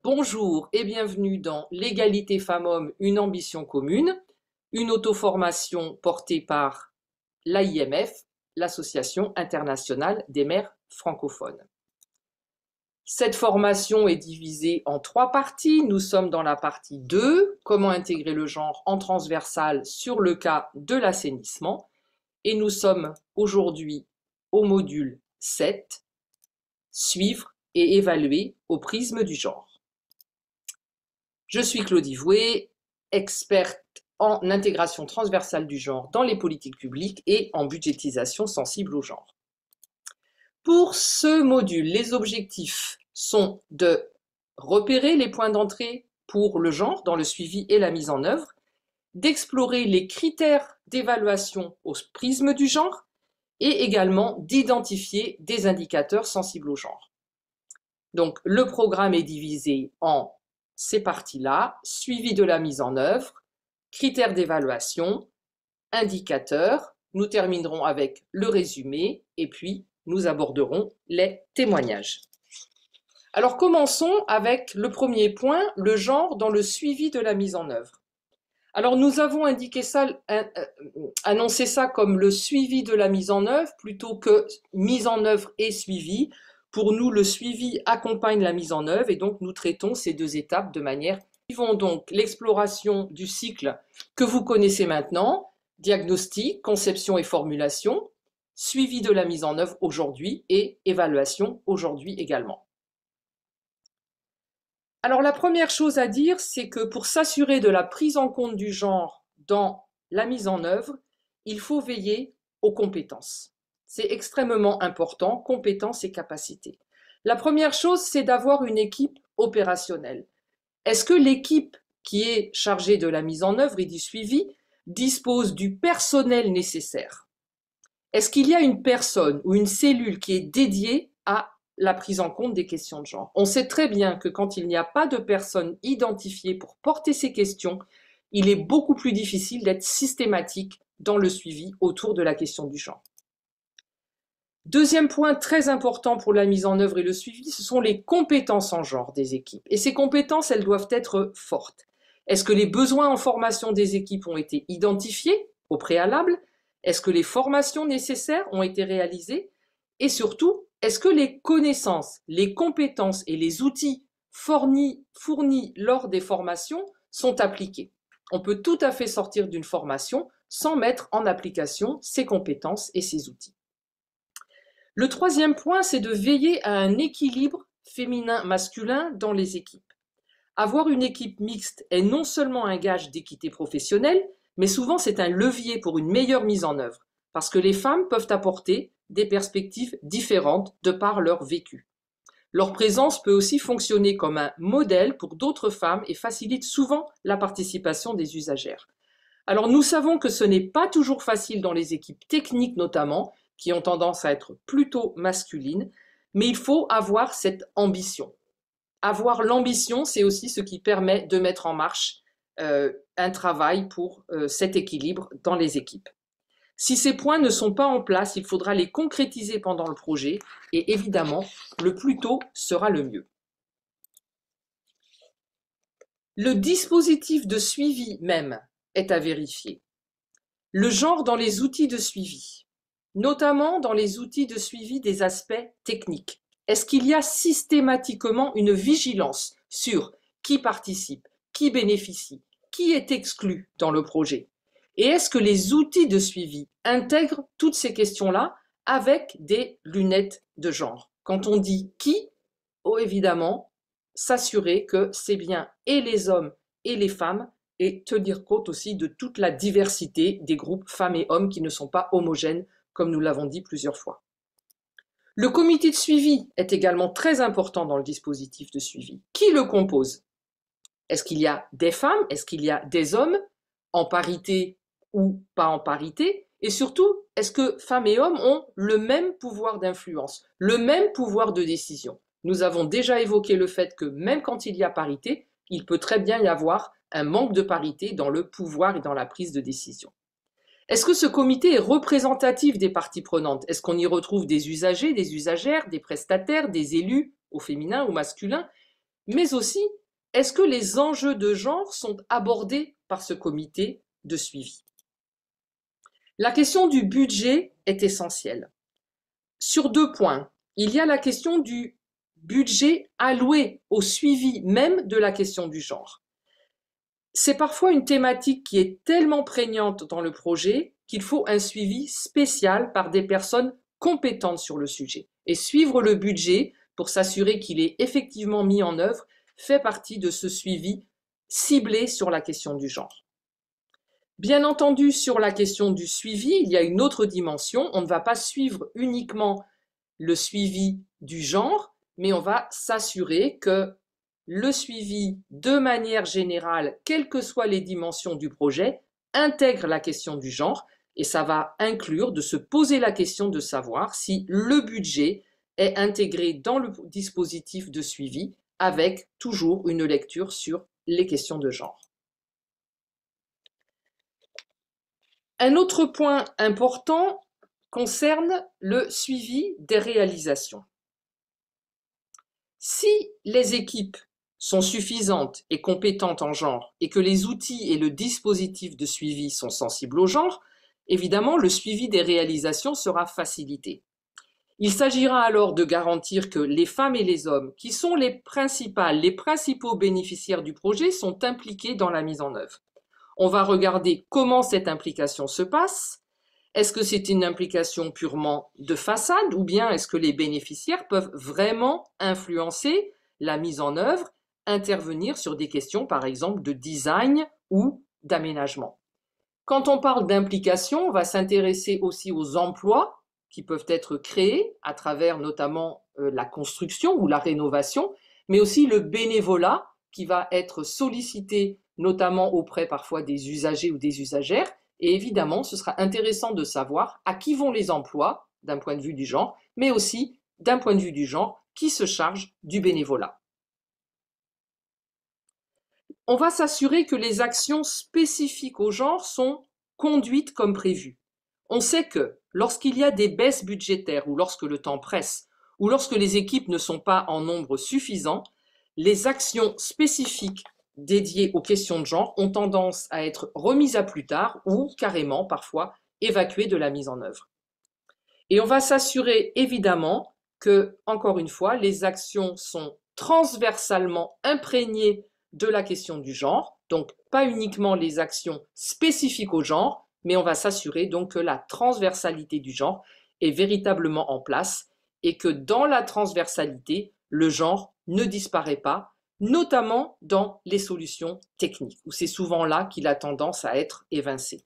Bonjour et bienvenue dans L'égalité femmes-hommes, une ambition commune, une auto-formation portée par l'AIMF, l'Association internationale des mères francophones. Cette formation est divisée en 3 parties. Nous sommes dans la partie 2, comment intégrer le genre en transversal sur le cas de l'assainissement. Et nous sommes aujourd'hui au module 7, suivre et évaluer au prisme du genre. Je suis Claudie Vouet, experte en intégration transversale du genre dans les politiques publiques et en budgétisation sensible au genre. Pour ce module, les objectifs sont de repérer les points d'entrée pour le genre dans le suivi et la mise en œuvre, d'explorer les critères d'évaluation au prisme du genre et également d'identifier des indicateurs sensibles au genre. Donc, le programme est divisé en ces parties-là, suivi de la mise en œuvre, critères d'évaluation, indicateurs. Nous terminerons avec le résumé et puis nous aborderons les témoignages. Alors commençons avec le premier point, le genre dans le suivi de la mise en œuvre. Alors nous avons annoncé ça comme le suivi de la mise en œuvre plutôt que mise en œuvre et suivi. Pour nous, le suivi accompagne la mise en œuvre et donc nous traitons ces 2 étapes de manière. Suivons donc l'exploration du cycle que vous connaissez maintenant, diagnostic, conception et formulation, suivi de la mise en œuvre aujourd'hui et évaluation aujourd'hui également. Alors la première chose à dire, c'est que pour s'assurer de la prise en compte du genre dans la mise en œuvre, il faut veiller aux compétences. C'est extrêmement important, compétences et capacités. La première chose, c'est d'avoir une équipe opérationnelle. Est-ce que l'équipe qui est chargée de la mise en œuvre et du suivi dispose du personnel nécessaire? Est-ce qu'il y a une personne ou une cellule qui est dédiée à la prise en compte des questions de genre? On sait très bien que quand il n'y a pas de personne identifiée pour porter ces questions, il est beaucoup plus difficile d'être systématique dans le suivi autour de la question du genre. Deuxième point très important pour la mise en œuvre et le suivi, ce sont les compétences en genre des équipes. Et ces compétences, elles doivent être fortes. Est-ce que les besoins en formation des équipes ont été identifiés au préalable? Est-ce que les formations nécessaires ont été réalisées? Et surtout, est-ce que les connaissances, les compétences et les outils fournis lors des formations sont appliqués? On peut tout à fait sortir d'une formation sans mettre en application ces compétences et ces outils. Le troisième point, c'est de veiller à un équilibre féminin-masculin dans les équipes. Avoir une équipe mixte est non seulement un gage d'équité professionnelle, mais souvent c'est un levier pour une meilleure mise en œuvre, parce que les femmes peuvent apporter des perspectives différentes de par leur vécu. Leur présence peut aussi fonctionner comme un modèle pour d'autres femmes et facilite souvent la participation des usagères. Alors nous savons que ce n'est pas toujours facile dans les équipes techniques notamment, qui ont tendance à être plutôt masculines, mais il faut avoir cette ambition. Avoir l'ambition, c'est aussi ce qui permet de mettre en marche un travail pour cet équilibre dans les équipes. Si ces points ne sont pas en place, il faudra les concrétiser pendant le projet et évidemment, le plus tôt sera le mieux. Le dispositif de suivi même est à vérifier. Le genre dans les outils de suivi, notamment dans les outils de suivi des aspects techniques. Est-ce qu'il y a systématiquement une vigilance sur qui participe, qui bénéficie, qui est exclu dans le projet? Et est-ce que les outils de suivi intègrent toutes ces questions-là avec des lunettes de genre? Quand on dit qui, évidemment, s'assurer que c'est bien et les hommes et les femmes et tenir compte aussi de toute la diversité des groupes femmes et hommes qui ne sont pas homogènes, comme nous l'avons dit plusieurs fois. Le comité de suivi est également très important dans le dispositif de suivi. Qui le compose? Est-ce qu'il y a des femmes? Est-ce qu'il y a des hommes en parité ou pas en parité? Et surtout, est-ce que femmes et hommes ont le même pouvoir d'influence, le même pouvoir de décision? Nous avons déjà évoqué le fait que même quand il y a parité, il peut très bien y avoir un manque de parité dans le pouvoir et dans la prise de décision. Est-ce que ce comité est représentatif des parties prenantes? Est-ce qu'on y retrouve des usagers, des usagères, des prestataires, des élus, au féminin ou masculin? mais aussi est-ce que les enjeux de genre sont abordés par ce comité de suivi? La question du budget est essentielle. Sur 2 points, il y a la question du budget alloué au suivi même de la question du genre. C'est parfois une thématique qui est tellement prégnante dans le projet qu'il faut un suivi spécial par des personnes compétentes sur le sujet. Et suivre le budget pour s'assurer qu'il est effectivement mis en œuvre fait partie de ce suivi ciblé sur la question du genre. Bien entendu, sur la question du suivi, il y a une autre dimension. On ne va pas suivre uniquement le suivi du genre, mais on va s'assurer que le suivi, de manière générale, quelles que soient les dimensions du projet, intègre la question du genre, et ça va inclure de se poser la question de savoir si le budget est intégré dans le dispositif de suivi avec toujours une lecture sur les questions de genre. Un autre point important concerne le suivi des réalisations. Si les équipes sont suffisantes et compétentes en genre et que les outils et le dispositif de suivi sont sensibles au genre, évidemment, le suivi des réalisations sera facilité. Il s'agira alors de garantir que les femmes et les hommes, qui sont les principaux bénéficiaires du projet, sont impliqués dans la mise en œuvre. On va regarder comment cette implication se passe. Est-ce que c'est une implication purement de façade ou bien est-ce que les bénéficiaires peuvent vraiment influencer la mise en œuvre, intervenir sur des questions par exemple de design ou d'aménagement? Quand on parle d'implication, on va s'intéresser aussi aux emplois qui peuvent être créés à travers notamment la construction ou la rénovation, mais aussi le bénévolat qui va être sollicité notamment auprès parfois des usagers ou des usagères. Et évidemment, ce sera intéressant de savoir à qui vont les emplois d'un point de vue du genre, mais aussi d'un point de vue du genre qui se charge du bénévolat. On va s'assurer que les actions spécifiques au genre sont conduites comme prévu. On sait que lorsqu'il y a des baisses budgétaires ou lorsque le temps presse ou lorsque les équipes ne sont pas en nombre suffisant, les actions spécifiques dédiées aux questions de genre ont tendance à être remises à plus tard ou carrément parfois évacuées de la mise en œuvre. Et on va s'assurer évidemment que, encore une fois, les actions sont transversalement imprégnées de la question du genre, donc pas uniquement les actions spécifiques au genre, mais on va s'assurer donc que la transversalité du genre est véritablement en place et que dans la transversalité, le genre ne disparaît pas, notamment dans les solutions techniques, où c'est souvent là qu'il a tendance à être évincé.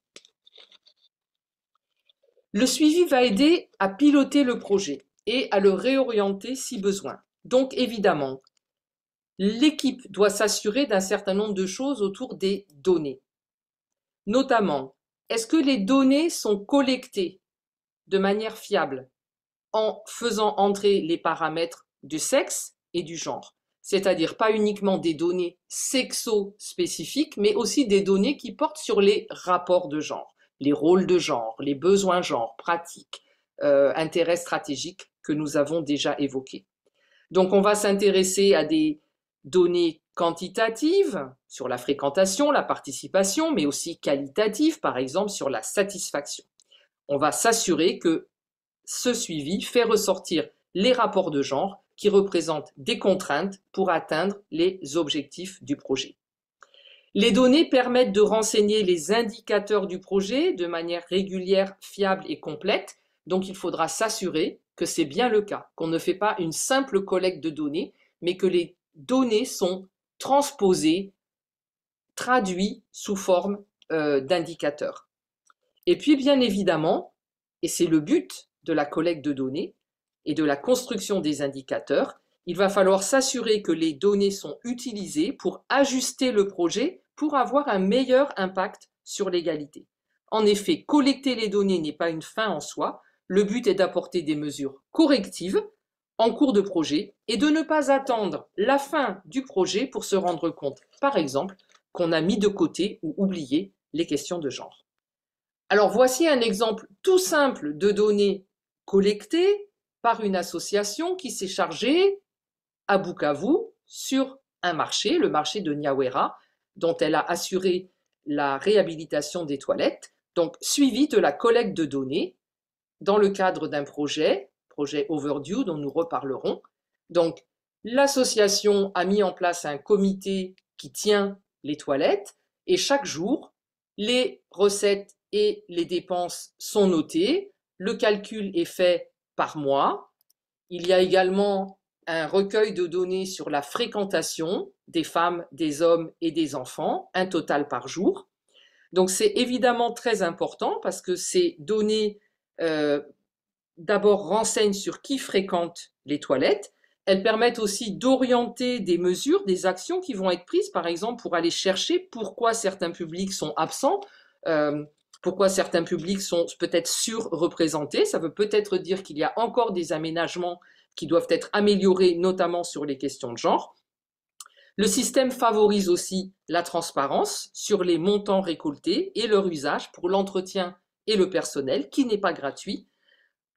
Le suivi va aider à piloter le projet et à le réorienter si besoin. Donc évidemment, l'équipe doit s'assurer d'un certain nombre de choses autour des données. Notamment, est-ce que les données sont collectées de manière fiable en faisant entrer les paramètres du sexe et du genre? C'est-à-dire pas uniquement des données sexo-spécifiques, mais aussi des données qui portent sur les rapports de genre, les rôles de genre, les besoins genre, pratiques, intérêts stratégiques que nous avons déjà évoqués. Donc on va s'intéresser à des données quantitatives sur la fréquentation, la participation, mais aussi qualitatives, par exemple sur la satisfaction. On va s'assurer que ce suivi fait ressortir les rapports de genre qui représentent des contraintes pour atteindre les objectifs du projet. Les données permettent de renseigner les indicateurs du projet de manière régulière, fiable et complète, donc il faudra s'assurer que c'est bien le cas, qu'on ne fait pas une simple collecte de données, mais que les données sont transposées, traduites sous forme d'indicateurs. Et puis bien évidemment, et c'est le but de la collecte de données et de la construction des indicateurs, il va falloir s'assurer que les données sont utilisées pour ajuster le projet pour avoir un meilleur impact sur l'égalité. En effet, collecter les données n'est pas une fin en soi, le but est d'apporter des mesures correctives en cours de projet et de ne pas attendre la fin du projet pour se rendre compte, par exemple, qu'on a mis de côté ou oublié les questions de genre. Alors voici un exemple tout simple de données collectées par une association qui s'est chargée à Bukavu sur un marché, le marché de Nyawera, dont elle a assuré la réhabilitation des toilettes. Donc, suivi de la collecte de données dans le cadre d'un projet Overdue, dont nous reparlerons. Donc, l'association a mis en place un comité qui tient les toilettes et chaque jour, les recettes et les dépenses sont notées, le calcul est fait par mois. Il y a également un recueil de données sur la fréquentation des femmes, des hommes et des enfants, un total par jour. Donc c'est évidemment très important parce que ces données d'abord renseignent sur qui fréquente les toilettes. Elles permettent aussi d'orienter des mesures, des actions qui vont être prises, par exemple, pour aller chercher pourquoi certains publics sont absents, pourquoi certains publics sont peut-être surreprésentés. Ça veut peut-être dire qu'il y a encore des aménagements qui doivent être améliorés, notamment sur les questions de genre. Le système favorise aussi la transparence sur les montants récoltés et leur usage pour l'entretien et le personnel, qui n'est pas gratuit.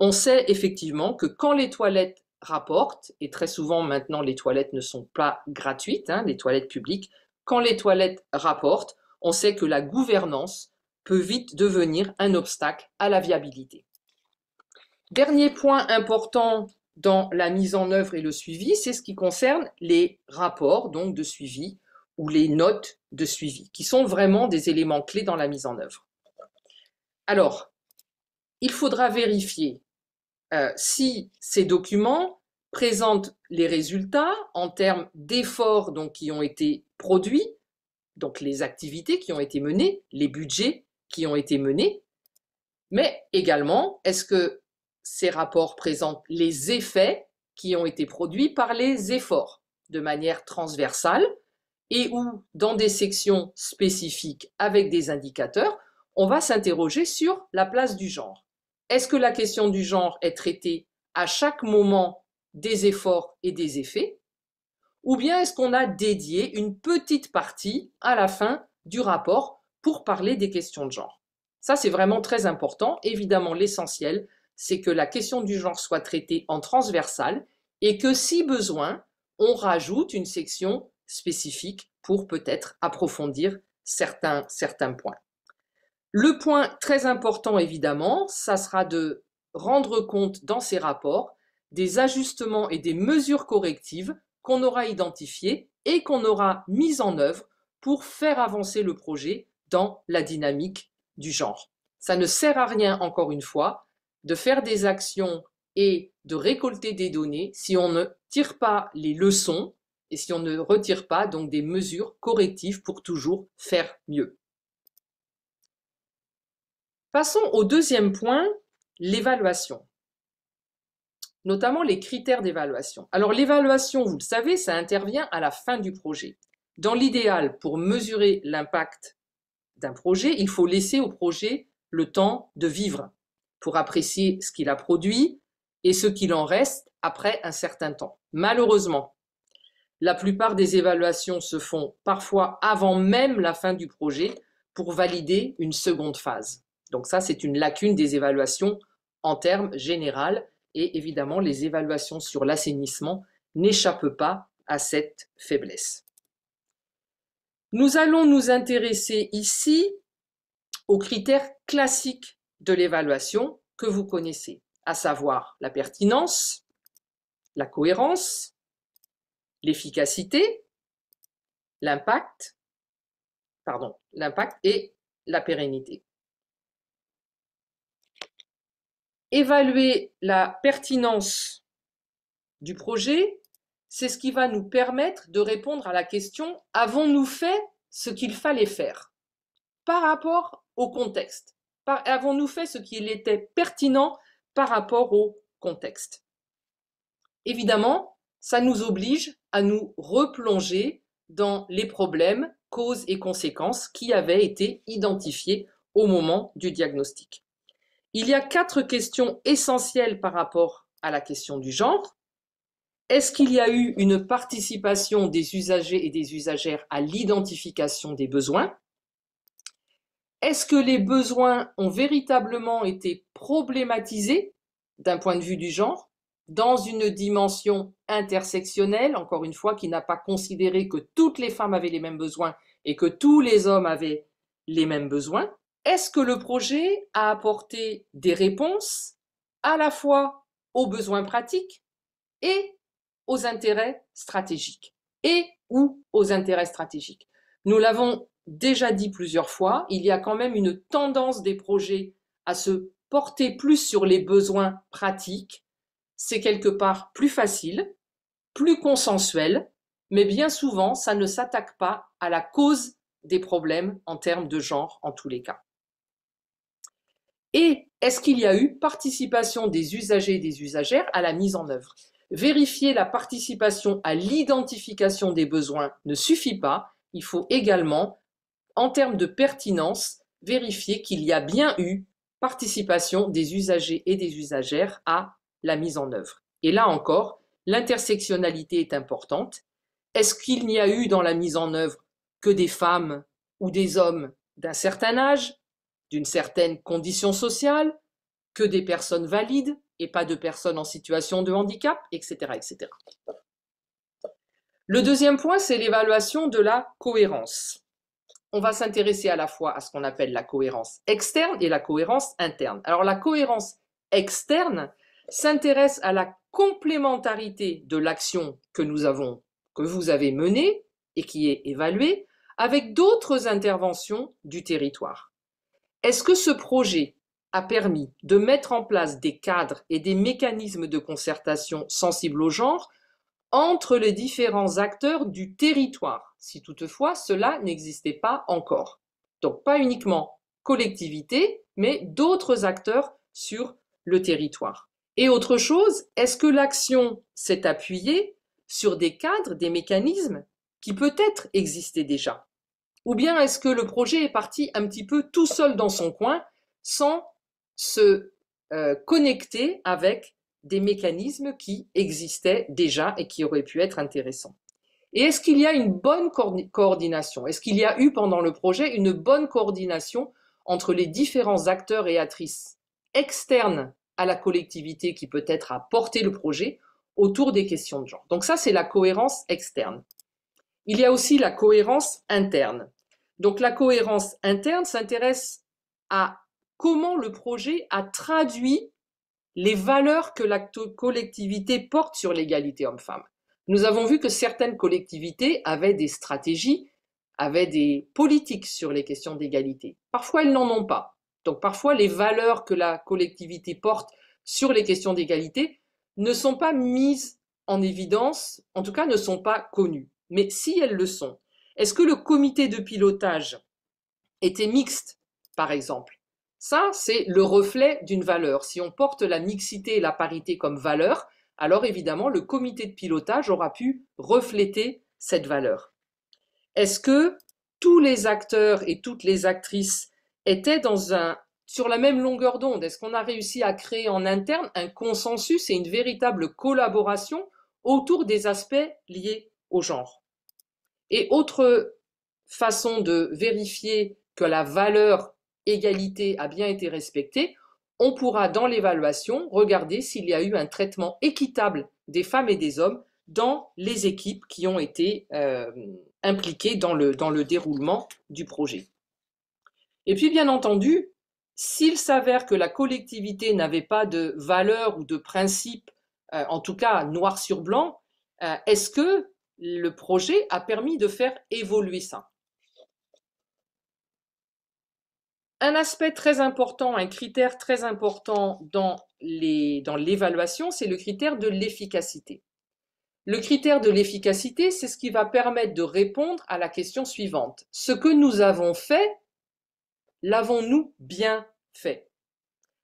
On sait effectivement que quand les toilettes rapportent, et très souvent maintenant les toilettes ne sont pas gratuites, les toilettes publiques, quand les toilettes rapportent, on sait que la gouvernance peut vite devenir un obstacle à la viabilité. Dernier point important dans la mise en œuvre et le suivi, c'est ce qui concerne les rapports donc de suivi ou les notes de suivi, qui sont vraiment des éléments clés dans la mise en œuvre. Alors, il faudra vérifier si ces documents présentent les résultats en termes d'efforts donc, qui ont été produits, donc les activités qui ont été menées, les budgets qui ont été menés, mais également, est-ce que ces rapports présentent les effets qui ont été produits par les efforts de manière transversale et où, dans des sections spécifiques avec des indicateurs, on va s'interroger sur la place du genre. Est-ce que la question du genre est traitée à chaque moment des efforts et des effets? Ou bien est-ce qu'on a dédié une petite partie à la fin du rapport pour parler des questions de genre? Ça, c'est vraiment très important. Évidemment, l'essentiel, c'est que la question du genre soit traitée en transversal et que, si besoin, on rajoute une section spécifique pour peut-être approfondir certains points. Le point très important, évidemment, ça sera de rendre compte dans ces rapports des ajustements et des mesures correctives qu'on aura identifiées et qu'on aura mises en œuvre pour faire avancer le projet dans la dynamique du genre. Ça ne sert à rien, encore une fois, de faire des actions et de récolter des données si on ne tire pas les leçons et si on ne retire pas donc des mesures correctives pour toujours faire mieux. Passons au deuxième point, l'évaluation, notamment les critères d'évaluation. Alors l'évaluation, vous le savez, ça intervient à la fin du projet. Dans l'idéal, pour mesurer l'impact d'un projet, il faut laisser au projet le temps de vivre pour apprécier ce qu'il a produit et ce qu'il en reste après un certain temps. Malheureusement, la plupart des évaluations se font parfois avant même la fin du projet pour valider une seconde phase. Donc ça, c'est une lacune des évaluations en termes généraux et évidemment, les évaluations sur l'assainissement n'échappent pas à cette faiblesse. Nous allons nous intéresser ici aux critères classiques de l'évaluation que vous connaissez, à savoir la pertinence, la cohérence, l'efficacité, l'impact et la pérennité. Évaluer la pertinence du projet, c'est ce qui va nous permettre de répondre à la question « Avons-nous fait ce qu'il fallait faire ?» par rapport au contexte. Avons-nous fait ce qu'il était pertinent par rapport au contexte? Évidemment, ça nous oblige à nous replonger dans les problèmes, causes et conséquences qui avaient été identifiés au moment du diagnostic. Il y a 4 questions essentielles par rapport à la question du genre. Est-ce qu'il y a eu une participation des usagers et des usagères à l'identification des besoins? Est-ce que les besoins ont véritablement été problématisés d'un point de vue du genre? dans une dimension intersectionnelle, encore une fois, qui n'a pas considéré que toutes les femmes avaient les mêmes besoins et que tous les hommes avaient les mêmes besoins? Est-ce que le projet a apporté des réponses à la fois aux besoins pratiques et aux intérêts stratégiques? Et ou aux intérêts stratégiques. Nous l'avons déjà dit plusieurs fois, il y a quand même une tendance des projets à se porter plus sur les besoins pratiques. C'est quelque part plus facile, plus consensuel, mais bien souvent, ça ne s'attaque pas à la cause des problèmes en termes de genre en tous les cas. Et est-ce qu'il y a eu participation des usagers et des usagères à la mise en œuvre? Vérifier la participation à l'identification des besoins ne suffit pas, il faut également, en termes de pertinence, vérifier qu'il y a bien eu participation des usagers et des usagères à la mise en œuvre. Et là encore, l'intersectionnalité est importante. Est-ce qu'il n'y a eu dans la mise en œuvre que des femmes ou des hommes d'un certain âge, d'une certaine condition sociale, que des personnes valides et pas de personnes en situation de handicap, etc., etc. Le deuxième point, c'est l'évaluation de la cohérence. On va s'intéresser à la fois à ce qu'on appelle la cohérence externe et la cohérence interne. Alors la cohérence externe s'intéresse à la complémentarité de l'action que vous avez menée et qui est évaluée avec d'autres interventions du territoire. Est-ce que ce projet a permis de mettre en place des cadres et des mécanismes de concertation sensibles au genre entre les différents acteurs du territoire, si toutefois cela n'existait pas encore? Donc pas uniquement collectivité, mais d'autres acteurs sur le territoire. Et autre chose, est-ce que l'action s'est appuyée sur des cadres, des mécanismes qui peut-être existaient déjà? Ou bien est-ce que le projet est parti un petit peu tout seul dans son coin sans se connecter avec des mécanismes qui existaient déjà et qui auraient pu être intéressants? Et est-ce qu'il y a une bonne coordination? Est-ce qu'il y a eu pendant le projet une bonne coordination entre les différents acteurs et actrices externes à la collectivité qui peut-être a porté le projet autour des questions de genre? Donc ça, c'est la cohérence externe. Il y a aussi la cohérence interne. Donc la cohérence interne s'intéresse à comment le projet a traduit les valeurs que la collectivité porte sur l'égalité homme-femme. Nous avons vu que certaines collectivités avaient des stratégies, avaient des politiques sur les questions d'égalité. Parfois, elles n'en ont pas. Donc parfois, les valeurs que la collectivité porte sur les questions d'égalité ne sont pas mises en évidence, en tout cas ne sont pas connues. Mais si elles le sont, est-ce que le comité de pilotage était mixte, par exemple? Ça, c'est le reflet d'une valeur. Si on porte la mixité et la parité comme valeur, alors évidemment, le comité de pilotage aura pu refléter cette valeur. Est-ce que tous les acteurs et toutes les actrices étaient sur la même longueur d'onde? Est-ce qu'on a réussi à créer en interne un consensus et une véritable collaboration autour des aspects liés au genre? Et autre façon de vérifier que la valeur égalité a bien été respectée, on pourra dans l'évaluation regarder s'il y a eu un traitement équitable des femmes et des hommes dans les équipes qui ont été impliquées dans le déroulement du projet. Et puis bien entendu, s'il s'avère que la collectivité n'avait pas de valeur ou de principe, en tout cas noir sur blanc, est-ce que le projet a permis de faire évoluer ça? Un aspect très important, un critère très important dans l'évaluation, c'est le critère de l'efficacité. Le critère de l'efficacité, c'est ce qui va permettre de répondre à la question suivante. Ce que nous avons fait, l'avons-nous bien fait?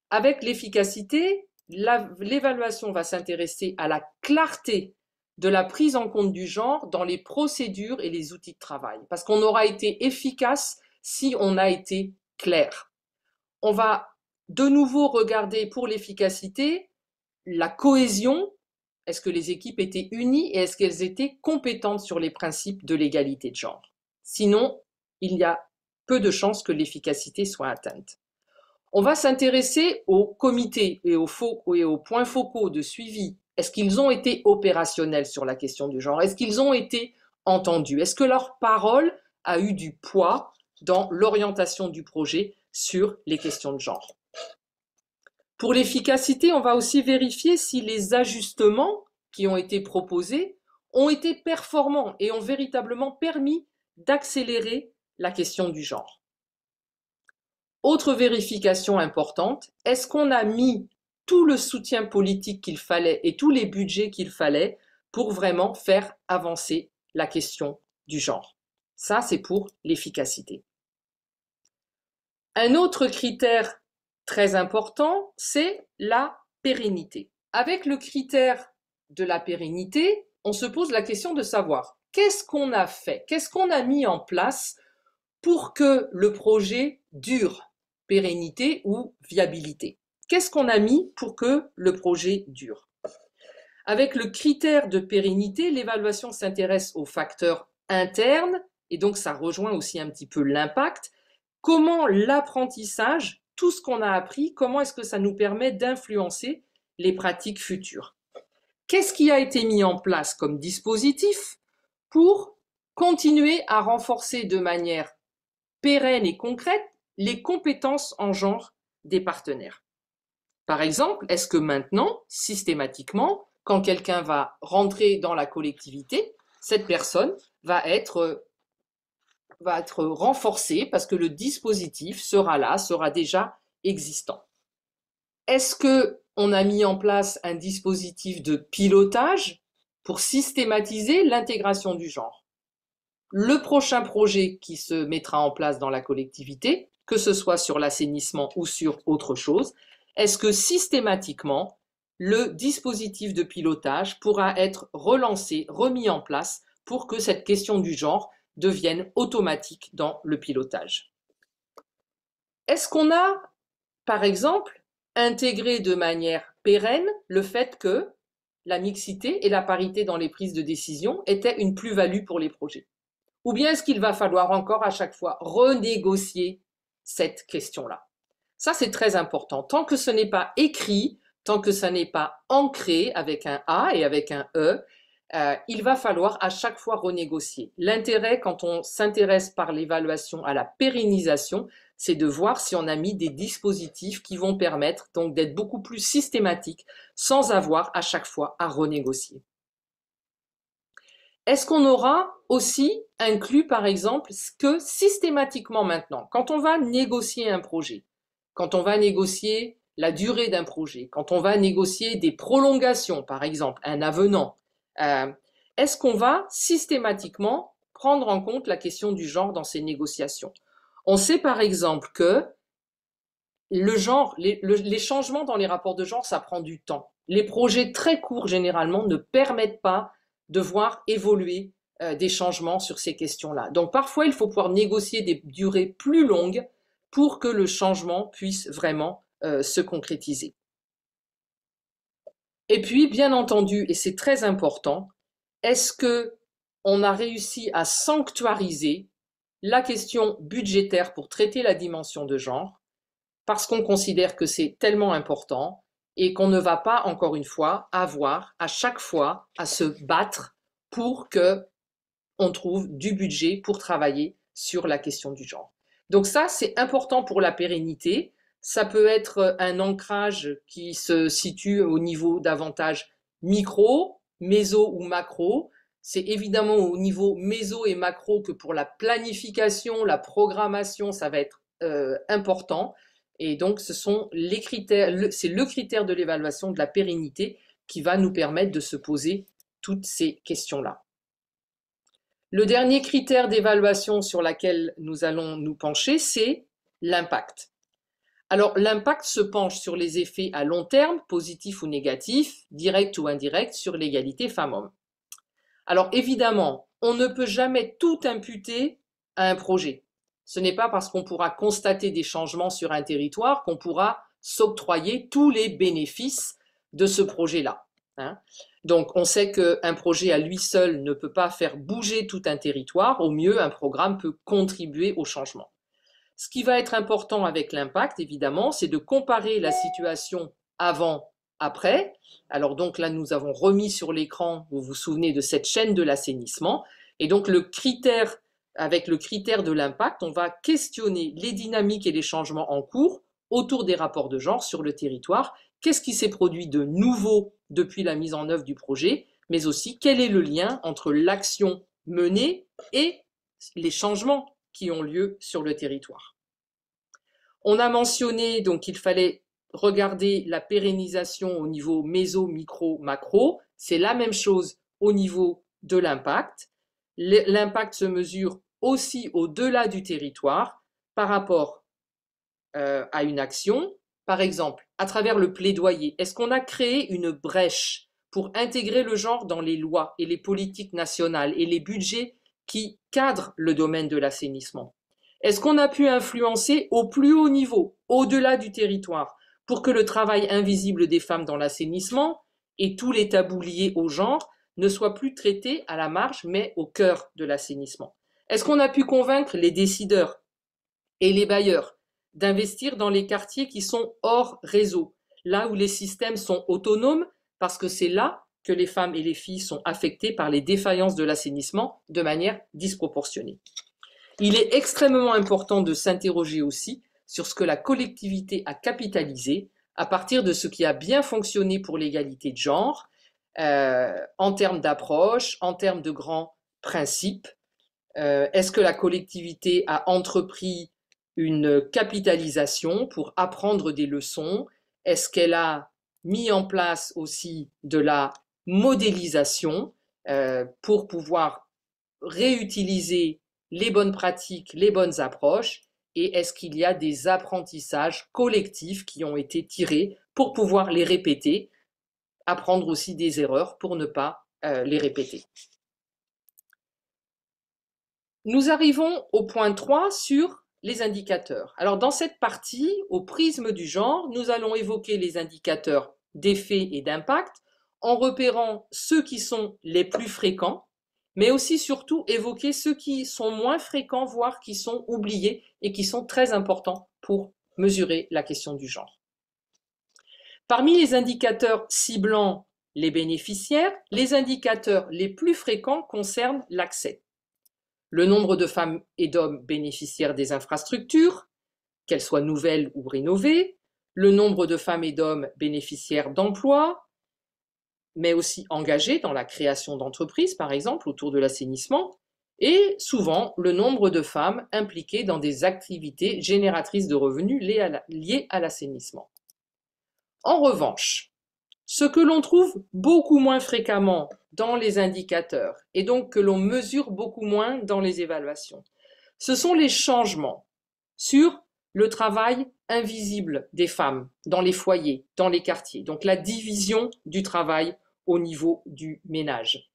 Avec l'efficacité, l'évaluation va s'intéresser à la clarté de la prise en compte du genre dans les procédures et les outils de travail. Parce qu'on aura été efficace si on a été clair. On va de nouveau regarder pour l'efficacité la cohésion. Est-ce que les équipes étaient unies et est-ce qu'elles étaient compétentes sur les principes de l'égalité de genre? Sinon, il y a peu de chances que l'efficacité soit atteinte. On va s'intéresser aux comités et aux points focaux de suivi Est-ce qu'ils ont été opérationnels sur la question du genre? Est-ce qu'ils ont été entendus? Est-ce que leur parole a eu du poids dans l'orientation du projet sur les questions de genre? Pour l'efficacité, on va aussi vérifier si les ajustements qui ont été proposés ont été performants et ont véritablement permis d'accélérer la question du genre. Autre vérification importante, est-ce qu'on a mis tout le soutien politique qu'il fallait et tous les budgets qu'il fallait pour vraiment faire avancer la question du genre? Ça, c'est pour l'efficacité. Un autre critère très important, c'est la pérennité. Avec le critère de la pérennité, on se pose la question de savoir qu'est-ce qu'on a fait, qu'est-ce qu'on a mis en place pour que le projet dure, pérennité ou viabilité. Qu'est-ce qu'on a mis pour que le projet dure? Avec le critère de pérennité, l'évaluation s'intéresse aux facteurs internes, et donc ça rejoint aussi un petit peu l'impact. Comment l'apprentissage, tout ce qu'on a appris, comment est-ce que ça nous permet d'influencer les pratiques futures? Qu'est-ce qui a été mis en place comme dispositif pour continuer à renforcer de manière pérenne et concrète les compétences en genre des partenaires? Par exemple, est-ce que maintenant, systématiquement, quand quelqu'un va rentrer dans la collectivité, cette personne va être renforcée parce que le dispositif sera là, sera déjà existant? Est-ce qu'on a mis en place un dispositif de pilotage pour systématiser l'intégration du genre? Le prochain projet qui se mettra en place dans la collectivité, que ce soit sur l'assainissement ou sur autre chose, est-ce que systématiquement, le dispositif de pilotage pourra être relancé, remis en place pour que cette question du genre devienne automatique dans le pilotage? Est-ce qu'on a, par exemple, intégré de manière pérenne le fait que la mixité et la parité dans les prises de décision étaient une plus-value pour les projets? Ou bien est-ce qu'il va falloir encore à chaque fois renégocier cette question-là? Ça, c'est très important. Tant que ce n'est pas écrit, tant que ça n'est pas ancré avec un A et avec un E, il va falloir à chaque fois renégocier. L'intérêt, quand on s'intéresse par l'évaluation à la pérennisation, c'est de voir si on a mis des dispositifs qui vont permettre donc d'être beaucoup plus systématiques sans avoir à chaque fois à renégocier. Est-ce qu'on aura aussi inclus, par exemple, que systématiquement maintenant, quand on va négocier un projet, quand on va négocier la durée d'un projet, quand on va négocier des prolongations, par exemple, un avenant, est-ce qu'on va systématiquement prendre en compte la question du genre dans ces négociations? On sait par exemple que le genre, les changements dans les rapports de genre, ça prend du temps. Les projets très courts, généralement, ne permettent pas de voir évoluer des changements sur ces questions-là. Donc parfois, il faut pouvoir négocier des durées plus longues pour que le changement puisse vraiment se concrétiser. Et puis, bien entendu, et c'est très important, est-ce qu'on a réussi à sanctuariser la question budgétaire pour traiter la dimension de genre, parce qu'on considère que c'est tellement important et qu'on ne va pas, encore une fois, avoir à chaque fois à se battre pour qu'on trouve du budget pour travailler sur la question du genre. Donc ça, c'est important pour la pérennité. Ça peut être un ancrage qui se situe au niveau davantage micro, méso ou macro. C'est évidemment au niveau méso et macro que pour la planification, la programmation, ça va être important. Et donc, ce sont les critères, c'est le critère de l'évaluation de la pérennité qui va nous permettre de se poser toutes ces questions-là. Le dernier critère d'évaluation sur lequel nous allons nous pencher, c'est l'impact. Alors, l'impact se penche sur les effets à long terme, positifs ou négatifs, directs ou indirects, sur l'égalité femmes-hommes. Alors, évidemment, on ne peut jamais tout imputer à un projet. Ce n'est pas parce qu'on pourra constater des changements sur un territoire qu'on pourra s'octroyer tous les bénéfices de ce projet-là. Donc, on sait qu'un projet à lui seul ne peut pas faire bouger tout un territoire. Au mieux, un programme peut contribuer au changement. Ce qui va être important avec l'impact, évidemment, c'est de comparer la situation avant après. Alors donc là, nous avons remis sur l'écran, vous vous souvenez de cette chaîne de l'assainissement. Et donc avec le critère de l'impact, on va questionner les dynamiques et les changements en cours autour des rapports de genre sur le territoire. Qu'est-ce qui s'est produit de nouveau depuis la mise en œuvre du projet, mais aussi quel est le lien entre l'action menée et les changements qui ont lieu sur le territoire. On a mentionné donc qu'il fallait regarder la pérennisation au niveau méso, micro, macro. C'est la même chose au niveau de l'impact. L'impact se mesure aussi au-delà du territoire par rapport à une action. Par exemple, à travers le plaidoyer, est-ce qu'on a créé une brèche pour intégrer le genre dans les lois et les politiques nationales et les budgets qui cadrent le domaine de l'assainissement? Est-ce qu'on a pu influencer au plus haut niveau, au-delà du territoire, pour que le travail invisible des femmes dans l'assainissement et tous les tabous liés au genre ne soient plus traités à la marge, mais au cœur de l'assainissement? Est-ce qu'on a pu convaincre les décideurs et les bailleurs d'investir dans les quartiers qui sont hors réseau, là où les systèmes sont autonomes, parce que c'est là que les femmes et les filles sont affectées par les défaillances de l'assainissement de manière disproportionnée? Il est extrêmement important de s'interroger aussi sur ce que la collectivité a capitalisé à partir de ce qui a bien fonctionné pour l'égalité de genre, en termes d'approche, en termes de grands principes. Est-ce que la collectivité a entrepris une capitalisation pour apprendre des leçons? Est-ce qu'elle a mis en place aussi de la modélisation pour pouvoir réutiliser les bonnes pratiques, les bonnes approches? Et est-ce qu'il y a des apprentissages collectifs qui ont été tirés pour pouvoir les répéter, apprendre aussi des erreurs pour ne pas les répéter? Nous arrivons au point 3 sur les indicateurs. Alors dans cette partie, au prisme du genre, nous allons évoquer les indicateurs d'effet et d'impact en repérant ceux qui sont les plus fréquents, mais aussi surtout évoquer ceux qui sont moins fréquents, voire qui sont oubliés et qui sont très importants pour mesurer la question du genre. Parmi les indicateurs ciblant les bénéficiaires, les indicateurs les plus fréquents concernent l'accès. Le nombre de femmes et d'hommes bénéficiaires des infrastructures, qu'elles soient nouvelles ou rénovées, le nombre de femmes et d'hommes bénéficiaires d'emplois, mais aussi engagés dans la création d'entreprises, par exemple, autour de l'assainissement, et souvent le nombre de femmes impliquées dans des activités génératrices de revenus liées à l'assainissement. En revanche, ce que l'on trouve beaucoup moins fréquemment dans les indicateurs, et donc que l'on mesure beaucoup moins dans les évaluations, ce sont les changements sur le travail invisible des femmes dans les foyers, dans les quartiers, donc la division du travail au niveau du ménage.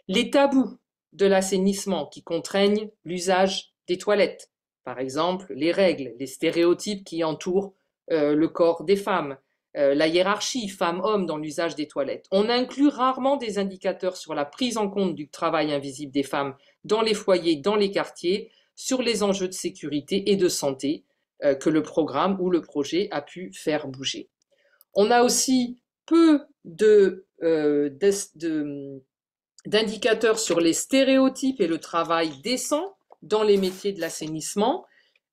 Les tabous de l'assainissement qui contraignent l'usage des toilettes, par exemple les règles, les stéréotypes qui entourent le corps des femmes, la hiérarchie femmes-hommes dans l'usage des toilettes. On inclut rarement des indicateurs sur la prise en compte du travail invisible des femmes dans les foyers, dans les quartiers, sur les enjeux de sécurité et de santé que le programme ou le projet a pu faire bouger. On a aussi peu d'indicateurs sur les stéréotypes et le travail décent dans les métiers de l'assainissement,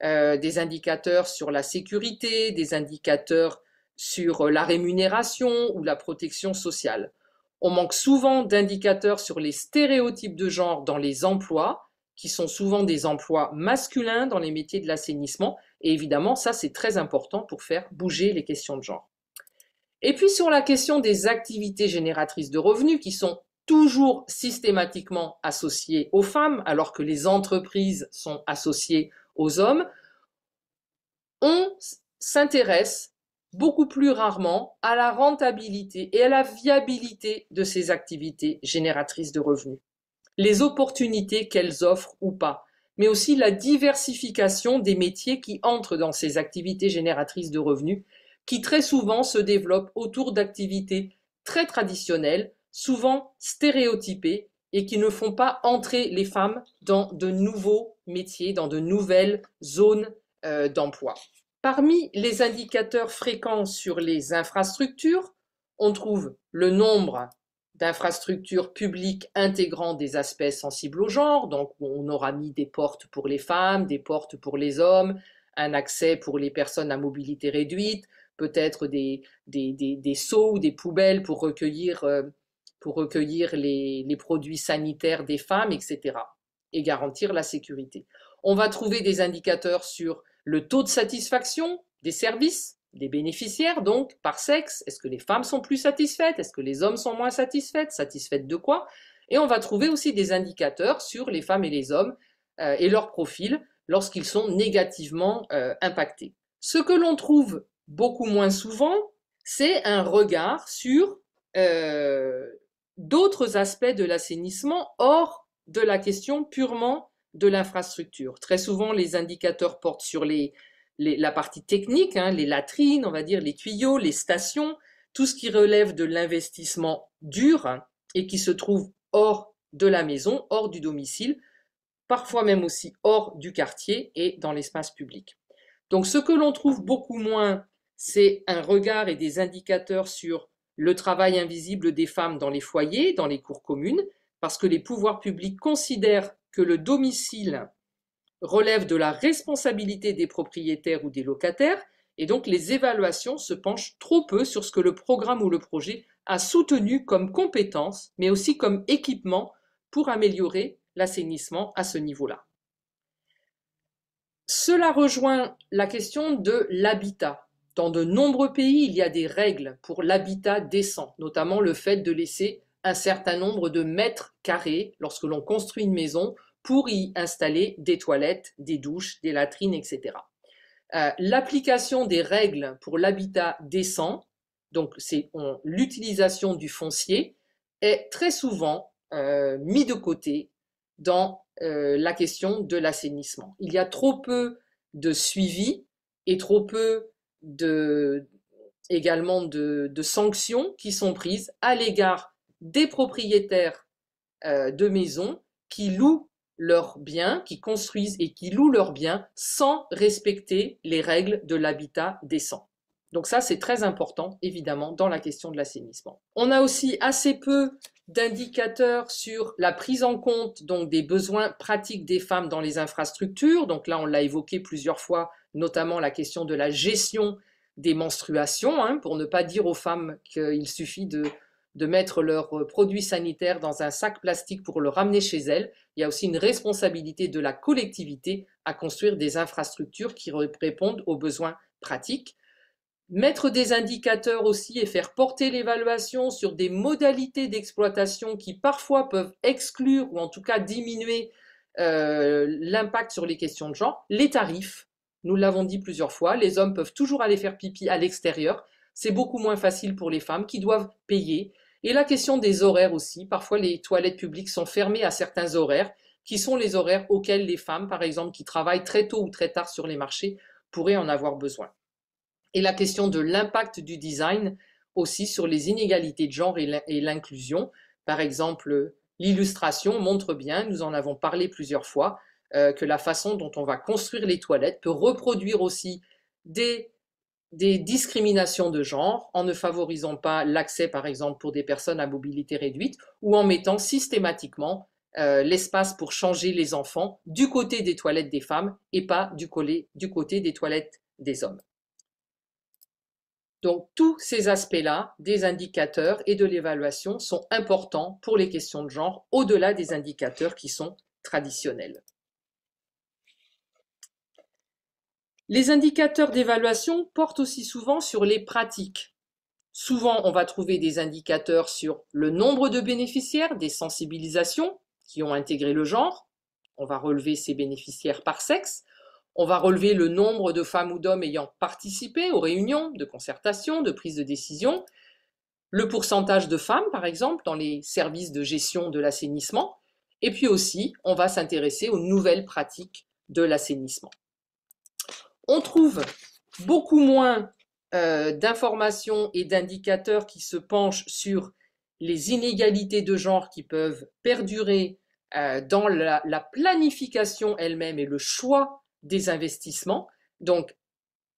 des indicateurs sur la sécurité, des indicateurs sur la rémunération ou la protection sociale. On manque souvent d'indicateurs sur les stéréotypes de genre dans les emplois, qui sont souvent des emplois masculins dans les métiers de l'assainissement. Et évidemment, ça, c'est très important pour faire bouger les questions de genre. Et puis sur la question des activités génératrices de revenus, qui sont toujours systématiquement associées aux femmes, alors que les entreprises sont associées aux hommes, on s'intéresse beaucoup plus rarement à la rentabilité et à la viabilité de ces activités génératrices de revenus, les opportunités qu'elles offrent ou pas, mais aussi la diversification des métiers qui entrent dans ces activités génératrices de revenus, qui très souvent se développent autour d'activités très traditionnelles, souvent stéréotypées, et qui ne font pas entrer les femmes dans de nouveaux métiers, dans de nouvelles zones d'emploi. Parmi les indicateurs fréquents sur les infrastructures, On trouve le nombre d'infrastructures publiques intégrant des aspects sensibles au genre, donc on aura mis des portes pour les femmes, des portes pour les hommes, un accès pour les personnes à mobilité réduite, peut-être des seaux ou des poubelles pour recueillir les produits sanitaires des femmes, etc. et garantir la sécurité. On va trouver des indicateurs sur le taux de satisfaction des services, des bénéficiaires, donc par sexe. Est-ce que les femmes sont plus satisfaites? Est-ce que les hommes sont moins satisfaits? Satisfaites de quoi? Et on va trouver aussi des indicateurs sur les femmes et les hommes et leur profil lorsqu'ils sont négativement impactés. Ce que l'on trouve beaucoup moins souvent, c'est un regard sur d'autres aspects de l'assainissement hors de la question purement de l'infrastructure. Très souvent, les indicateurs portent sur la partie technique, hein, les latrines, on va dire, les tuyaux, les stations, tout ce qui relève de l'investissement dur hein, et qui se trouve hors de la maison, hors du domicile, parfois même aussi hors du quartier et dans l'espace public. Donc ce que l'on trouve beaucoup moins, c'est un regard et des indicateurs sur le travail invisible des femmes dans les foyers, dans les cours communes, parce que les pouvoirs publics considèrent que le domicile relève de la responsabilité des propriétaires ou des locataires, et donc les évaluations se penchent trop peu sur ce que le programme ou le projet a soutenu comme compétence, mais aussi comme équipement pour améliorer l'assainissement à ce niveau-là. Cela rejoint la question de l'habitat. Dans de nombreux pays, il y a des règles pour l'habitat décent, notamment le fait de laisser un certain nombre de mètres carrés lorsque l'on construit une maison pour y installer des toilettes, des douches, des latrines, etc. L'application des règles pour l'habitat décent, donc c'est l'utilisation du foncier, est très souvent mis de côté dans la question de l'assainissement. Il y a trop peu de suivi et trop peu également de sanctions qui sont prises à l'égard des propriétaires de maisons qui louent leurs biens, qui construisent et qui louent leurs biens sans respecter les règles de l'habitat décent. Donc ça, c'est très important, évidemment, dans la question de l'assainissement. On a aussi assez peu d'indicateurs sur la prise en compte donc, des besoins pratiques des femmes dans les infrastructures. Donc là, on l'a évoqué plusieurs fois, notamment la question de la gestion des menstruations, hein, pour ne pas dire aux femmes qu'il suffit de mettre leurs produits sanitaires dans un sac plastique pour le ramener chez elles. Il y a aussi une responsabilité de la collectivité à construire des infrastructures qui répondent aux besoins pratiques. Mettre des indicateurs aussi et faire porter l'évaluation sur des modalités d'exploitation qui parfois peuvent exclure ou en tout cas diminuer l'impact sur les questions de genre. Les tarifs, nous l'avons dit plusieurs fois, les hommes peuvent toujours aller faire pipi à l'extérieur. C'est beaucoup moins facile pour les femmes qui doivent payer. Et la question des horaires aussi. Parfois, les toilettes publiques sont fermées à certains horaires, qui sont les horaires auxquels les femmes, par exemple, qui travaillent très tôt ou très tard sur les marchés, pourraient en avoir besoin. Et la question de l'impact du design aussi sur les inégalités de genre et l'inclusion. Par exemple, l'illustration montre bien, nous en avons parlé plusieurs fois, que la façon dont on va construire les toilettes peut reproduire aussi des discriminations de genre en ne favorisant pas l'accès, par exemple, pour des personnes à mobilité réduite ou en mettant systématiquement l'espace pour changer les enfants du côté des toilettes des femmes et pas du côté des toilettes des hommes. Donc tous ces aspects-là, des indicateurs et de l'évaluation, sont importants pour les questions de genre, au-delà des indicateurs qui sont traditionnels. Les indicateurs d'évaluation portent aussi souvent sur les pratiques. Souvent, on va trouver des indicateurs sur le nombre de bénéficiaires, des sensibilisations qui ont intégré le genre. On va relever ces bénéficiaires par sexe. On va relever le nombre de femmes ou d'hommes ayant participé aux réunions de concertation, de prise de décision, le pourcentage de femmes, par exemple, dans les services de gestion de l'assainissement, et puis aussi, on va s'intéresser aux nouvelles pratiques de l'assainissement. On trouve beaucoup moins d'informations et d'indicateurs qui se penchent sur les inégalités de genre qui peuvent perdurer dans la planification elle-même et le choix des investissements, donc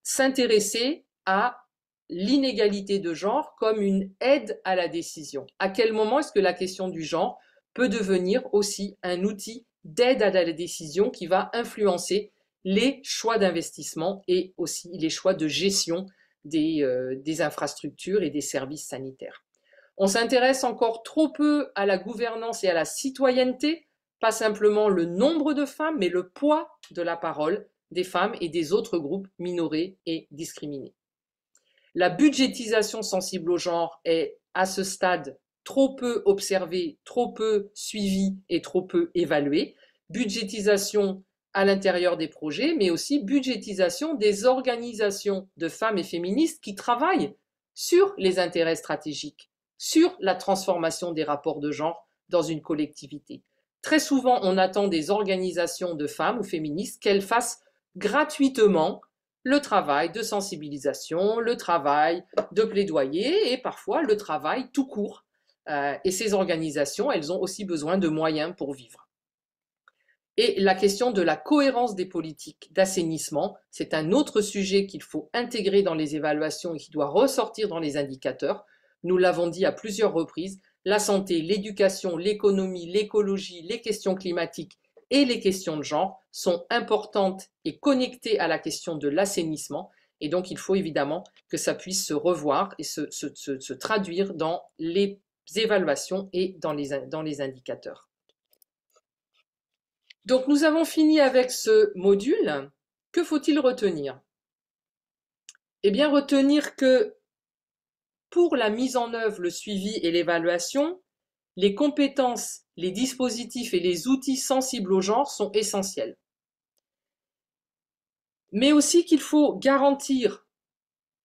s'intéresser à l'inégalité de genre comme une aide à la décision. À quel moment est-ce que la question du genre peut devenir aussi un outil d'aide à la décision qui va influencer les choix d'investissement et aussi les choix de gestion des infrastructures et des services sanitaires. On s'intéresse encore trop peu à la gouvernance et à la citoyenneté, pas simplement le nombre de femmes, mais le poids de la parole des femmes et des autres groupes minorés et discriminés. La budgétisation sensible au genre est, à ce stade, trop peu observée, trop peu suivie et trop peu évaluée. Budgétisation à l'intérieur des projets, mais aussi budgétisation des organisations de femmes et féministes qui travaillent sur les intérêts stratégiques, sur la transformation des rapports de genre dans une collectivité. Très souvent, on attend des organisations de femmes ou féministes qu'elles fassent gratuitement le travail de sensibilisation, le travail de plaidoyer et parfois le travail tout court. Et ces organisations, elles ont aussi besoin de moyens pour vivre. Et la question de la cohérence des politiques d'assainissement, c'est un autre sujet qu'il faut intégrer dans les évaluations et qui doit ressortir dans les indicateurs. Nous l'avons dit à plusieurs reprises, la santé, l'éducation, l'économie, l'écologie, les questions climatiques et les questions de genre sont importantes et connectées à la question de l'assainissement. Et donc, il faut évidemment que ça puisse se revoir et se traduire dans les évaluations et dans les indicateurs. Donc, nous avons fini avec ce module. Que faut-il retenir? Eh bien, retenir que pour la mise en œuvre, le suivi et l'évaluation, les compétences, les dispositifs et les outils sensibles au genre sont essentiels. Mais aussi qu'il faut garantir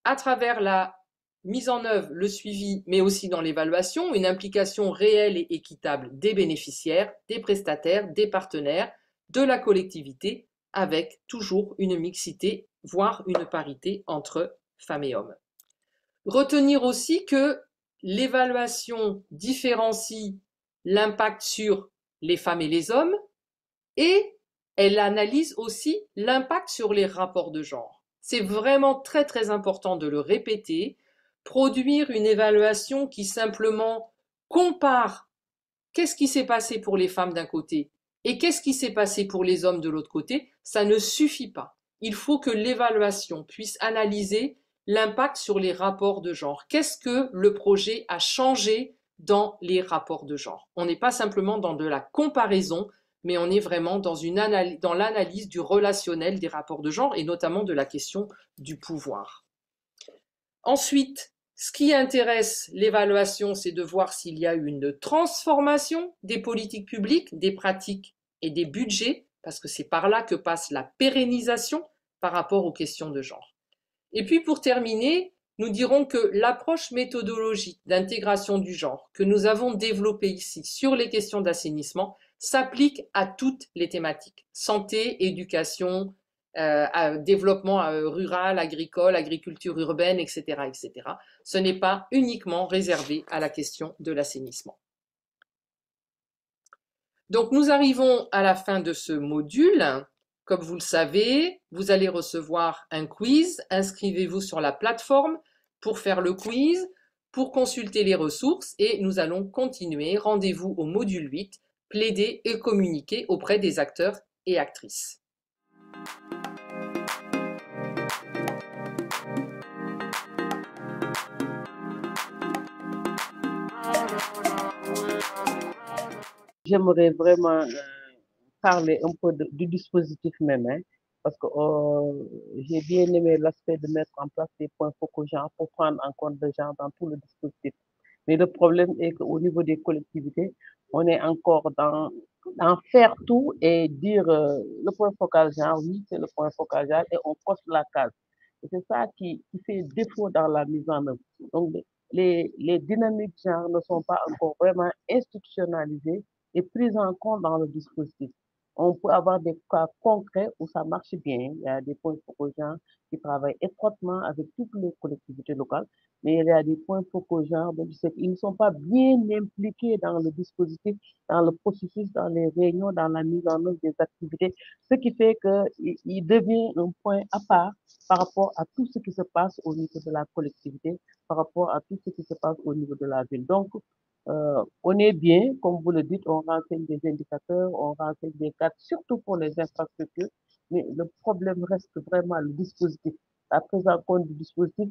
à travers la mise en œuvre, le suivi, mais aussi dans l'évaluation, une implication réelle et équitable des bénéficiaires, des prestataires, des partenaires, de la collectivité, avec toujours une mixité, voire une parité entre femmes et hommes. Retenir aussi que l'évaluation différencie l'impact sur les femmes et les hommes et elle analyse aussi l'impact sur les rapports de genre. C'est vraiment très très important de le répéter. Produire une évaluation qui simplement compare qu'est-ce qui s'est passé pour les femmes d'un côté et qu'est-ce qui s'est passé pour les hommes de l'autre côté, ça ne suffit pas. Il faut que l'évaluation puisse analyser l'impact sur les rapports de genre. Qu'est-ce que le projet a changé dans les rapports de genre? On n'est pas simplement dans de la comparaison, mais on est vraiment dans l'analyse du relationnel des rapports de genre et notamment de la question du pouvoir. Ensuite, ce qui intéresse l'évaluation, c'est de voir s'il y a une transformation des politiques publiques, des pratiques et des budgets, parce que c'est par là que passe la pérennisation par rapport aux questions de genre. Et puis pour terminer, nous dirons que l'approche méthodologique d'intégration du genre que nous avons développée ici sur les questions d'assainissement s'applique à toutes les thématiques, santé, éducation, développement rural, agricole, agriculture urbaine, etc., etc. Ce n'est pas uniquement réservé à la question de l'assainissement. Donc nous arrivons à la fin de ce module. Comme vous le savez, vous allez recevoir un quiz. Inscrivez-vous sur la plateforme pour faire le quiz, pour consulter les ressources et nous allons continuer. Rendez-vous au module 8, plaider et communiquer auprès des acteurs et actrices. J'aimerais vraiment parler un peu du dispositif même, hein, parce que j'ai bien aimé l'aspect de mettre en place des points focaux genre pour prendre en compte le genre dans tout le dispositif. Mais le problème est qu'au niveau des collectivités, on est encore dans faire tout et dire le point focal genre, oui, c'est le point focal genre, et on coche la case. Et c'est ça qui fait défaut dans la mise en œuvre. Donc, les dynamiques genre ne sont pas encore vraiment institutionnalisées et prises en compte dans le dispositif. On peut avoir des cas concrets où ça marche bien. Il y a des points focaux genre qui travaillent étroitement avec toutes les collectivités locales, mais il y a des points focaux genre dont ils ne sont pas bien impliqués dans le dispositif, dans le processus, dans les réunions, dans la mise en œuvre des activités, ce qui fait qu'il devient un point à part par rapport à tout ce qui se passe au niveau de la collectivité, par rapport à tout ce qui se passe au niveau de la ville. Donc, on est bien, comme vous le dites, on renseigne des indicateurs, on renseigne des cadres, surtout pour les infrastructures, mais le problème reste vraiment le dispositif. La prise en compte du dispositif,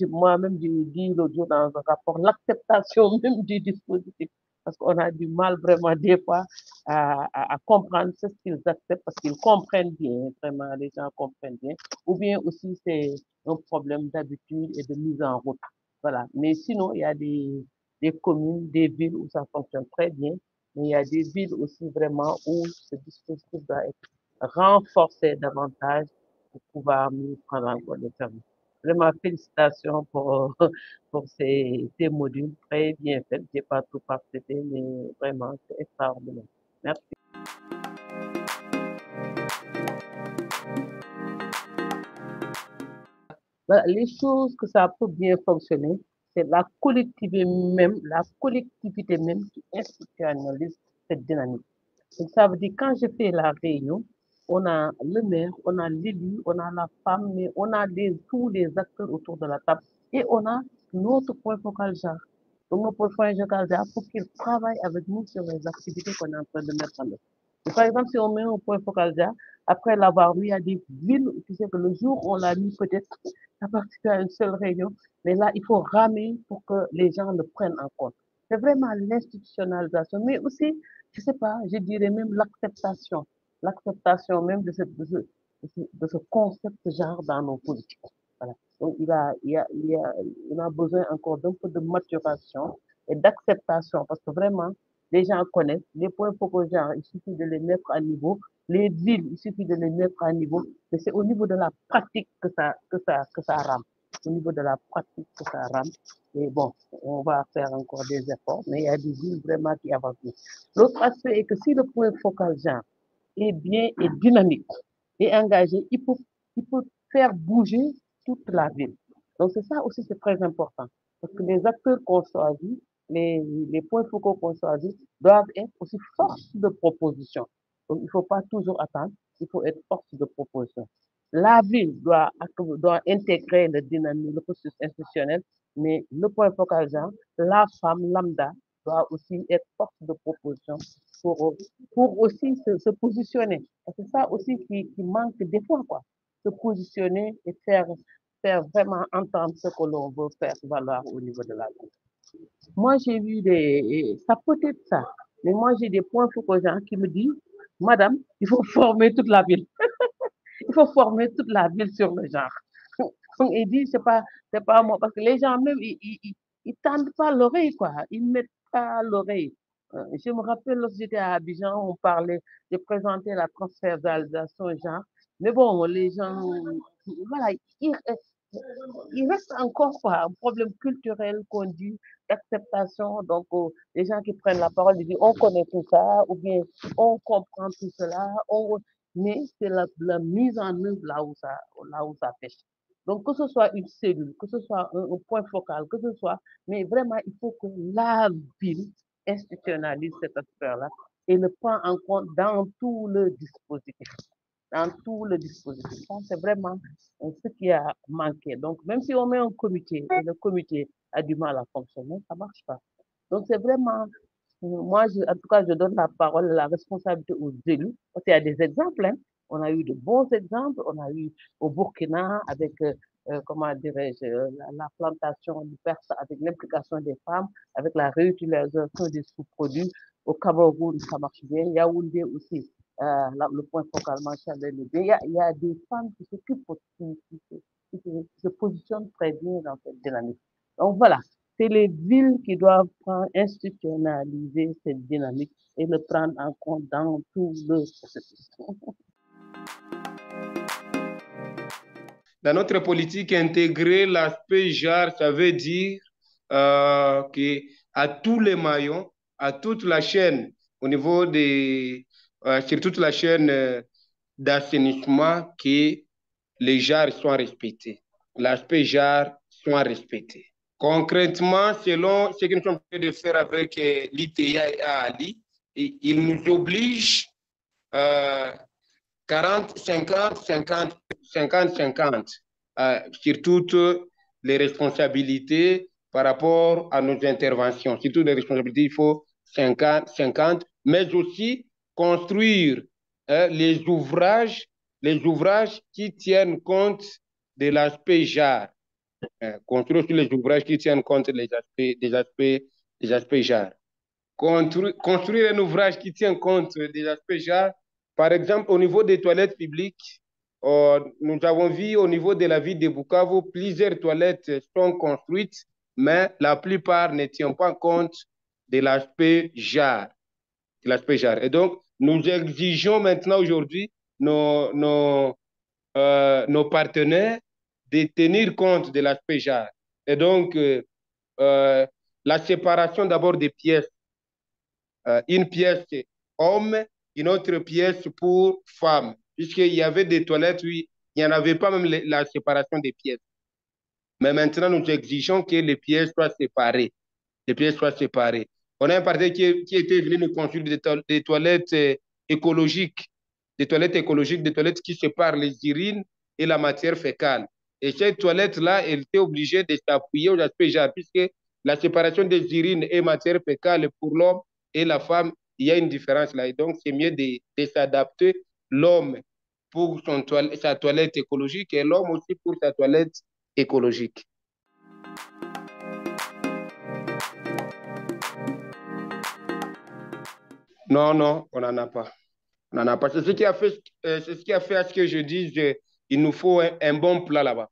moi-même, j'ai dit l'autre jour dans un rapport, l'acceptation même du dispositif, parce qu'on a du mal vraiment des fois à comprendre ce qu'ils acceptent, parce qu'ils comprennent bien, vraiment, les gens comprennent bien, ou bien aussi c'est un problème d'habitude et de mise en route. Voilà. Mais sinon, il y a des communes, des villes où ça fonctionne très bien, mais il y a des villes aussi vraiment où ce dispositif doit être renforcé davantage pour pouvoir mieux prendre en compte les services. Vraiment, félicitations pour ces modules très bien faits. Je n'ai pas tout participé, mais vraiment, c'est extraordinaire. Merci. Voilà, les choses que ça peut bien fonctionner, c'est la collectivité même qui institutionnalise cette dynamique. Donc, ça veut dire, quand je fais la réunion, on a le maire, on a l'élu, on a la femme, mais on a tous les acteurs autour de la table et on a notre point focal genre. Donc, notre point focal genre pour qu'ils travaillent avec nous sur les activités qu'on est en train de mettre en œuvre. Et par exemple, si on met un point focal genre, après l'avoir mis, il y a des villes, tu sais que le jour où on l'a mis, peut-être, ça participe à une seule réunion, mais là, il faut ramer pour que les gens le prennent en compte. C'est vraiment l'institutionnalisation, mais aussi je sais pas, je dirais même l'acceptation même de ce concept genre dans nos politiques. Voilà. Donc, il a besoin encore d'un peu de maturation et d'acceptation parce que vraiment, les gens connaissent les points focaux genre, il suffit de les mettre à niveau. Les villes, il suffit de les mettre à niveau. Mais c'est au niveau de la pratique que ça rame. Au niveau de la pratique que ça rame. Et bon, on va faire encore des efforts, mais il y a des villes vraiment qui avancent. L'autre aspect est que si le point focal genre est bien et dynamique et engagé, il peut faire bouger toute la ville. Donc c'est ça aussi, c'est très important. Parce que les acteurs qu'on choisit, les points focaux qu'on choisit doivent être aussi force de proposition. Donc il ne faut pas toujours attendre, il faut être force de proposition. La ville doit intégrer le dynamisme, le processus institutionnel, mais le point focal genre, la femme lambda doit aussi être force de proposition pour, pour aussi se positionner. C'est ça aussi qui manque des fois, quoi. Se positionner et faire vraiment entendre ce que l'on veut faire valoir au niveau de la ville. Moi, j'ai vu ça peut être ça, mais moi, j'ai des points focaux gens qui me disent, Madame, il faut former toute la ville. Il faut former toute la ville sur le genre. Donc, il dit, c'est pas moi, parce que les gens même, ils tendent pas l'oreille, quoi. Ils mettent pas l'oreille. Je me rappelle lorsque j'étais à Abidjan, on parlait de présenter la transversalisation genre. Mais bon, les gens, voilà, il reste encore quoi, un problème culturel qu'on dit d'acceptation. Donc, les gens qui prennent la parole, ils disent on connaît tout ça, ou bien on comprend tout cela, mais c'est la mise en œuvre là où ça pêche. Donc, que ce soit une cellule, que ce soit un point focal, que ce soit, mais vraiment, il faut que la ville institutionnalise cet aspect-là et le prend en compte dans tout le dispositif dans tout le dispositif. Ça, c'est vraiment ce qui a manqué. Donc, même si on met un comité et le comité a du mal à fonctionner, ça ne marche pas. Donc, c'est vraiment, moi, en tout cas, je donne la parole, la responsabilité aux élus. Parce qu'il y a des exemples, hein. On a eu de bons exemples. On a eu au Burkina avec, comment dirais-je, la plantation du perse avec l'implication des femmes, avec la réutilisation des sous-produits. Au Cameroun, ça marche bien. Yaoundé aussi, le point focal marchand il y a des femmes qui s'occupent, qui se positionnent très bien dans cette dynamique. Donc voilà, c'est les villes qui doivent prendre, institutionnaliser cette dynamique et le prendre en compte dans tout le processus. Dans notre politique intégrée, l'aspect genre, ça veut dire que à tous les maillons, à toute la chaîne, au niveau sur toute la chaîne d'assainissement, que les jarres soient respectés. L'aspect jarre soit respecté. Concrètement, selon ce que nous sommes en train de faire avec l'ITA et Ali, il nous oblige 40, 50, 50, 50, 50 sur toutes les responsabilités par rapport à nos interventions. Sur toutes les responsabilités, il faut 50, 50, mais aussi construire les ouvrages qui tiennent compte de l'aspect genre. Construire sur les ouvrages qui tiennent compte des aspects genre. Construire un ouvrage qui tient compte des aspects genre. Par exemple, au niveau des toilettes publiques, nous avons vu au niveau de la ville de Bukavu, plusieurs toilettes sont construites, mais la plupart ne tiennent pas compte de l'aspect genre. Et donc, nous exigeons maintenant aujourd'hui nos partenaires de tenir compte de l'aspect genre. Et donc, la séparation d'abord des pièces. Une pièce homme, une autre pièce pour femme. Puisqu'il y avait des toilettes, oui, il n'y en avait pas même la séparation des pièces. Mais maintenant, nous exigeons que les pièces soient séparées. Les pièces soient séparées. On a un partenaire qui était venu nous construire des toilettes écologiques, des toilettes qui séparent les urines et la matière fécale. Et cette toilette-là, elle était obligée de s'appuyer aux aspects genre, puisque la séparation des urines et matière fécale pour l'homme et la femme, il y a une différence là. Et donc, c'est mieux de s'adapter, l'homme pour sa toilette écologique et l'homme aussi pour sa toilette écologique. Non, non, on n'en a pas. On n'en a pas. C'est ce qui a fait à ce que je dise, il nous faut un bon plan là-bas.